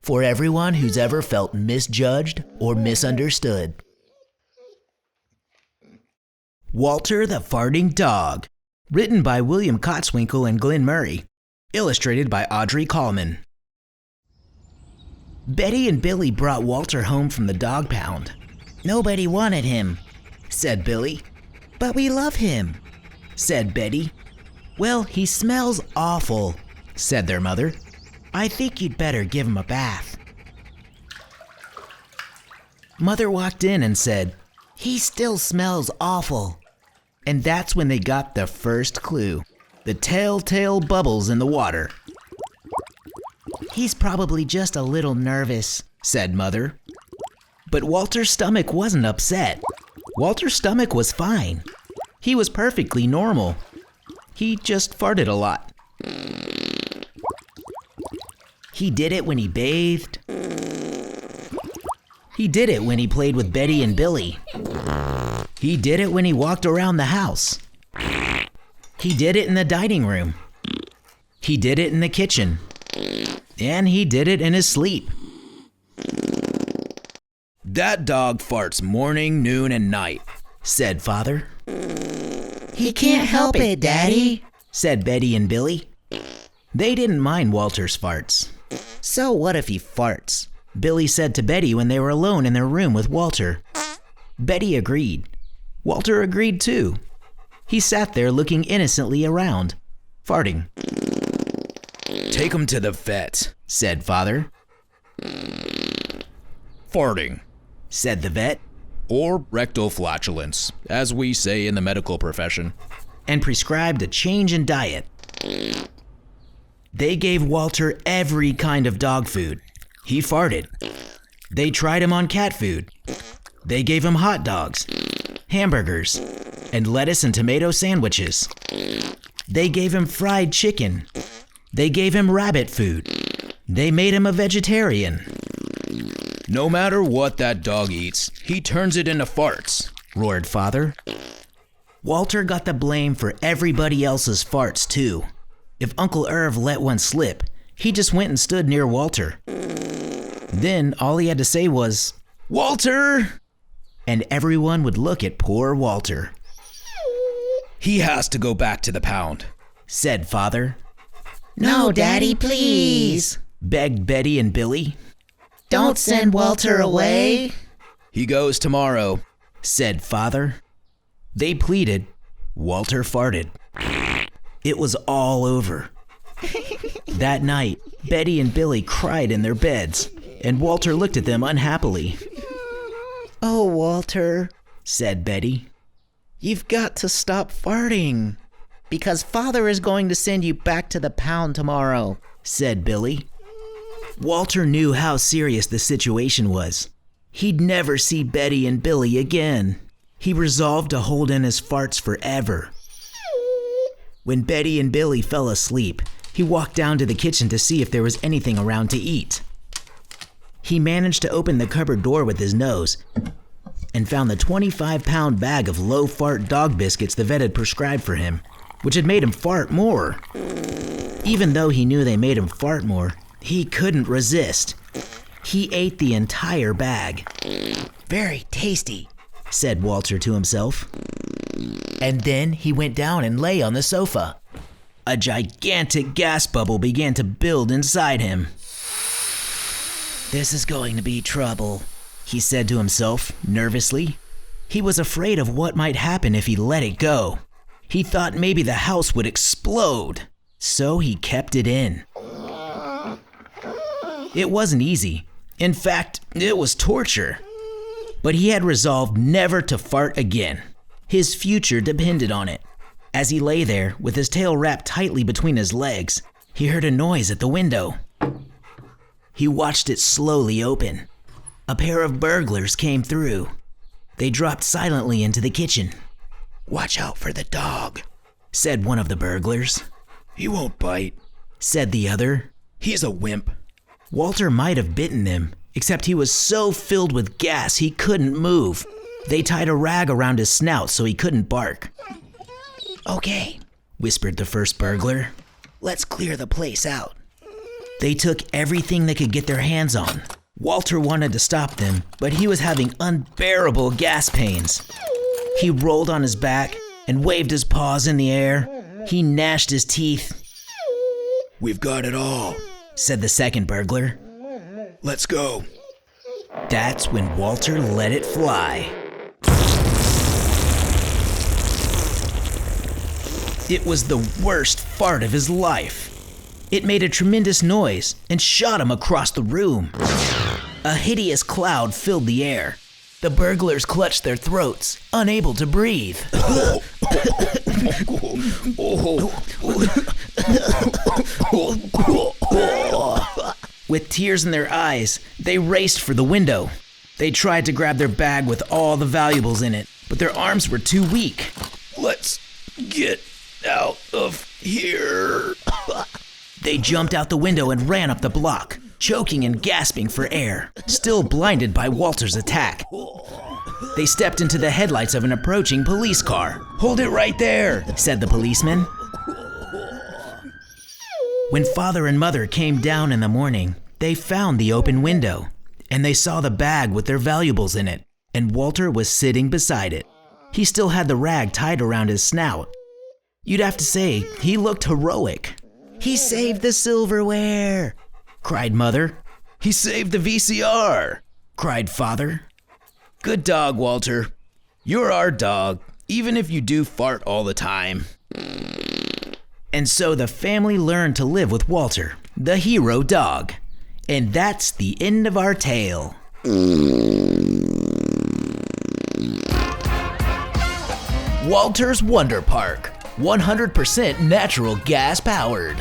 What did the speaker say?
for everyone who's ever felt misjudged or misunderstood. Walter the Farting Dog, written by William Kotzwinkle and Glenn Murray, illustrated by Audrey Colman. Betty and Billy brought Walter home from the dog pound. "Nobody wanted him," said Billy. "But we love him," said Betty. "Well, he smells awful," said their mother. "I think you'd better give him a bath." Mother walked in and said, "He still smells awful." And that's when they got the first clue, the telltale bubbles in the water. "He's probably just a little nervous," said Mother. But Walter's stomach wasn't upset. Walter's stomach was fine. He was perfectly normal. He just farted a lot. He did it when he bathed. He did it when he played with Betty and Billy. He did it when he walked around the house. He did it in the dining room. He did it in the kitchen. And he did it in his sleep. "That dog farts morning, noon, and night," said Father. "He can't help it, Daddy," said Betty and Billy. They didn't mind Walter's farts. "So what if he farts?" Billy said to Betty when they were alone in their room with Walter. Betty agreed. Walter agreed too. He sat there looking innocently around, farting. "Take him to the vet," said Father. "Farting," said the vet. "or rectal flatulence, as we say in the medical profession," and prescribed a change in diet. They gave Walter every kind of dog food. He farted. They tried him on cat food. They gave him hot dogs, hamburgers, and lettuce and tomato sandwiches. They gave him fried chicken. They gave him rabbit food. They made him a vegetarian. "No matter what that dog eats, he turns it into farts," roared Father. Walter got the blame for everybody else's farts too. If Uncle Irv let one slip, he just went and stood near Walter. Then all he had to say was, "Walter!" And everyone would look at poor Walter. "He has to go back to the pound," said Father. "No, Daddy, please," begged Betty and Billy. "Don't send Walter away." "He goes tomorrow," said Father. They pleaded. Walter farted. It was all over. That night, Betty and Billy cried in their beds, and Walter looked at them unhappily. "Oh, Walter," said Betty, "you've got to stop farting, because Father is going to send you back to the pound tomorrow," said Billy. Walter knew how serious the situation was. He'd never see Betty and Billy again. He resolved to hold in his farts forever. When Betty and Billy fell asleep, he walked down to the kitchen to see if there was anything around to eat. He managed to open the cupboard door with his nose and found the 25-pound bag of low-fart dog biscuits the vet had prescribed for him, which had made him fart more. Even though he knew they made him fart more, he couldn't resist. He ate the entire bag. "Very tasty," said Walter to himself. And then he went down and lay on the sofa. A gigantic gas bubble began to build inside him. "This is going to be trouble," he said to himself, nervously. He was afraid of what might happen if he let it go. He thought maybe the house would explode, so he kept it in. It wasn't easy. In fact, it was torture. But he had resolved never to fart again. His future depended on it. As he lay there, with his tail wrapped tightly between his legs, he heard a noise at the window. He watched it slowly open. A pair of burglars came through. They dropped silently into the kitchen. "Watch out for the dog," said one of the burglars. "He won't bite," said the other. "He's a wimp." Walter might have bitten him, except he was so filled with gas he couldn't move. They tied a rag around his snout so he couldn't bark. "Okay," whispered the first burglar. "Let's clear the place out." They took everything they could get their hands on. Walter wanted to stop them, but he was having unbearable gas pains. He rolled on his back and waved his paws in the air. He gnashed his teeth. "We've got it all," said the second burglar. "Let's go." That's when Walter let it fly. It was the worst fart of his life. It made a tremendous noise and shot him across the room. A hideous cloud filled the air. The burglars clutched their throats, unable to breathe. With tears in their eyes, they raced for the window. They tried to grab their bag with all the valuables in it, but their arms were too weak. "Let's get out of here." They jumped out the window and ran up the block, choking and gasping for air, still blinded by Walter's attack. They stepped into the headlights of an approaching police car. "Hold it right there," said the policeman. When father and mother came down in the morning, they found the open window, and they saw the bag with their valuables in it, and Walter was sitting beside it. He still had the rag tied around his snout. You'd have to say he looked heroic. "He saved the silverware," cried mother. "He saved the VCR," cried father. "Good dog, Walter. You're our dog, even if you do fart all the time." And so the family learned to live with Walter, the hero dog. And that's the end of our tale. Walter's Wonder Park, 100% natural gas powered.